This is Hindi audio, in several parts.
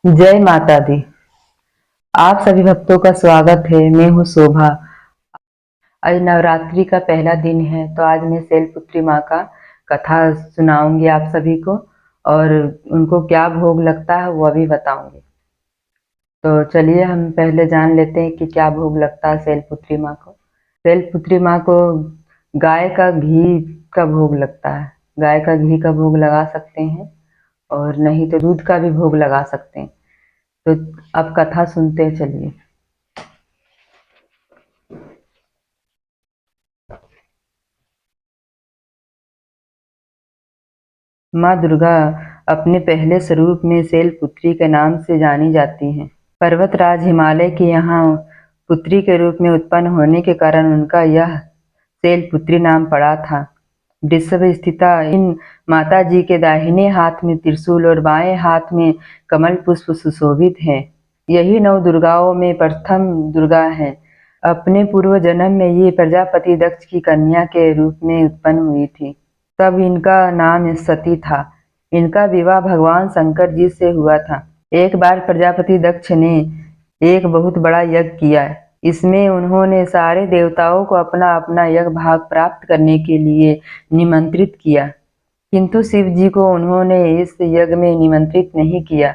जय माता दी। आप सभी भक्तों का स्वागत है। मैं हूँ शोभा। आज नवरात्रि का पहला दिन है, तो आज मैं शैलपुत्री माँ का कथा सुनाऊंगी आप सभी को, और उनको क्या भोग लगता है वो भी बताऊंगी। तो चलिए हम पहले जान लेते हैं कि क्या भोग लगता है शैलपुत्री माँ को। शैलपुत्री माँ को गाय का घी का भोग लगता है। गाय का घी का भोग लगा सकते हैं, और नहीं तो दूध का भी भोग लगा सकते हैं। तो अब कथा सुनते हैं, चलिए। माँ दुर्गा अपने पहले स्वरूप में शैलपुत्री के नाम से जानी जाती हैं। पर्वतराज हिमालय के यहाँ पुत्री के रूप में उत्पन्न होने के कारण उनका यह शैलपुत्री नाम पड़ा था। वृषभ स्थिता इन माता जी के दाहिने हाथ में त्रिशूल और बाएं हाथ में कमल पुष्प सुशोभित हैं। यही नौ दुर्गाओं में प्रथम दुर्गा है। अपने पूर्व जन्म में ये प्रजापति दक्ष की कन्या के रूप में उत्पन्न हुई थी। तब इनका नाम सती था। इनका विवाह भगवान शंकर जी से हुआ था। एक बार प्रजापति दक्ष ने एक बहुत बड़ा यज्ञ किया। इसमें उन्होंने सारे देवताओं को अपना अपना यज्ञ भाग प्राप्त करने के लिए निमंत्रित किया, किंतु शिव जी को उन्होंने इस यज्ञ में निमंत्रित नहीं किया।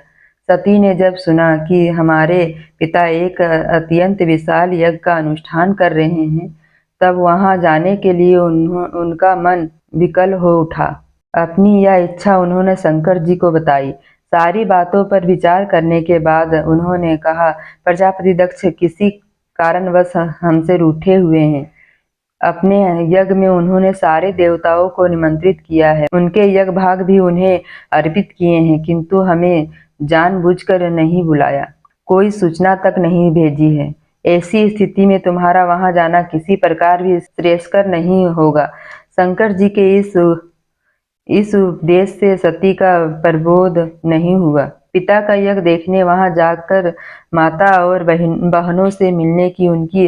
सती ने जब सुना कि हमारे पिता एक अत्यंत विशाल यज्ञ का अनुष्ठान कर रहे हैं, तब वहां जाने के लिए उनका मन विकल हो उठा। अपनी यह इच्छा उन्होंने शंकर जी को बताई। सारी बातों पर विचार करने के बाद उन्होंने कहा, प्रजापति दक्ष किसी कारणवश हमसे रूठे हुए हैं। अपने यज्ञ में उन्होंने सारे देवताओं को निमंत्रित किया है, उनके यज्ञ भाग भी उन्हें अर्पित किए हैं, किंतु हमें जानबूझकर नहीं बुलाया, कोई सूचना तक नहीं भेजी है। ऐसी स्थिति में तुम्हारा वहां जाना किसी प्रकार भी श्रेयस्कर नहीं होगा। शंकर जी के इस उपदेश से सती का प्रबोध नहीं हुआ। पिता का यज्ञ देखने वहां जाकर माता और बहनों से मिलने की उनकी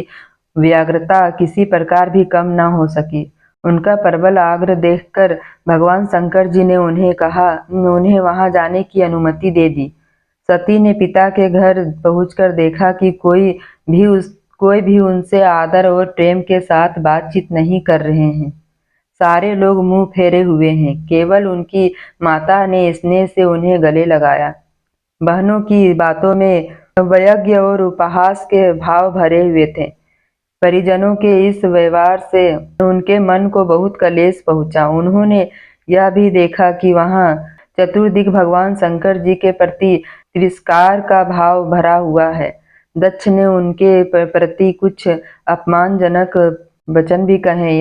व्याग्रता किसी प्रकार भी कम न हो सकी। उनका प्रबल आग्रह देखकर भगवान शंकर जी ने उन्हें वहां जाने की अनुमति दे दी। सती ने पिता के घर पहुंचकर देखा कि कोई भी उनसे आदर और प्रेम के साथ बातचीत नहीं कर रहे हैं। सारे लोग मुंह फेरे हुए हैं। केवल उनकी माता ने स्नेह से उन्हें गले लगाया। बहनों की बातों में व्यंग्य और उपहास के भाव भरे हुए थे। परिजनों के इस व्यवहार से उनके मन को बहुत कलेश पहुंचा। उन्होंने यह भी देखा कि वहां चतुर्दिक भगवान शंकर जी के प्रति तिरस्कार का भाव भरा हुआ है। दक्ष ने उनके प्रति कुछ अपमानजनक वचन भी कहे।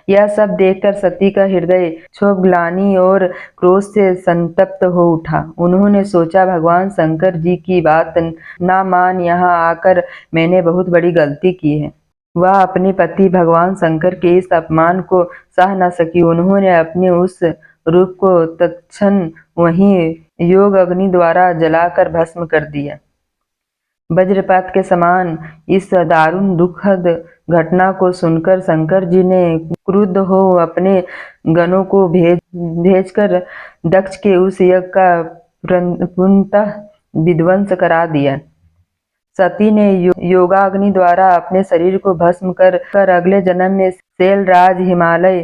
यह सब देखकर सती का हृदय क्षोभ, ग्लानि और क्रोध से संतप्त हो उठा। उन्होंने सोचा, भगवान शंकर जी की बात ना मान यहाँ आकर मैंने बहुत बड़ी गलती की है। वह अपने पति भगवान शंकर के इस अपमान को सह न सकी। उन्होंने अपने उस रूप को तत्क्षण वहीं योग अग्नि द्वारा जलाकर भस्म कर दिया। वज्रपात के समान इस दारुण दुखद घटना को सुनकर शंकर जी ने क्रुद्ध हो अपने गणों को भेजकर दक्ष के उस यज्ञ का पूर्णतः विध्वंस करा दिया। सती ने योगाग्नि द्वारा अपने शरीर को भस्म कर अगले जन्म में शैलराज हिमालय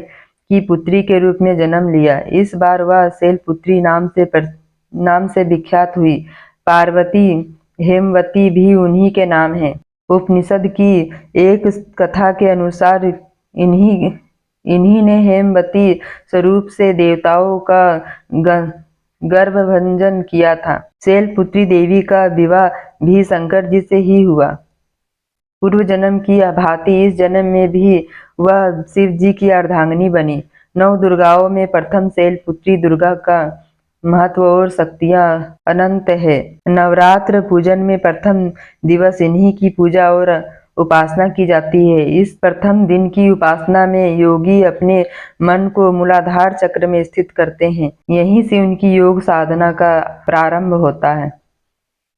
की पुत्री के रूप में जन्म लिया। इस बार वह शैलपुत्री नाम से विख्यात हुई। पार्वती, हेमवती भी उन्हीं के नाम हैं। उपनिषद की एक कथा के अनुसार इन्हीं ने हेमवती स्वरूप से देवताओं का गर्भभंजन किया था। शैलपुत्री देवी का विवाह भी शंकर जी से ही हुआ। पूर्व जन्म की भांति इस जन्म में भी वह शिव जी की अर्धांगिनी बनी। 9 दुर्गाओं में प्रथम शैलपुत्री दुर्गा का महत्व और शक्तियां अनंत है। नवरात्र पूजन में प्रथम दिवस इन्हीं की पूजा और उपासना की जाती है। इस प्रथम दिन की उपासना में योगी अपने मन को मूलाधार चक्र में स्थित करते हैं। यहीं से उनकी योग साधना का प्रारंभ होता है।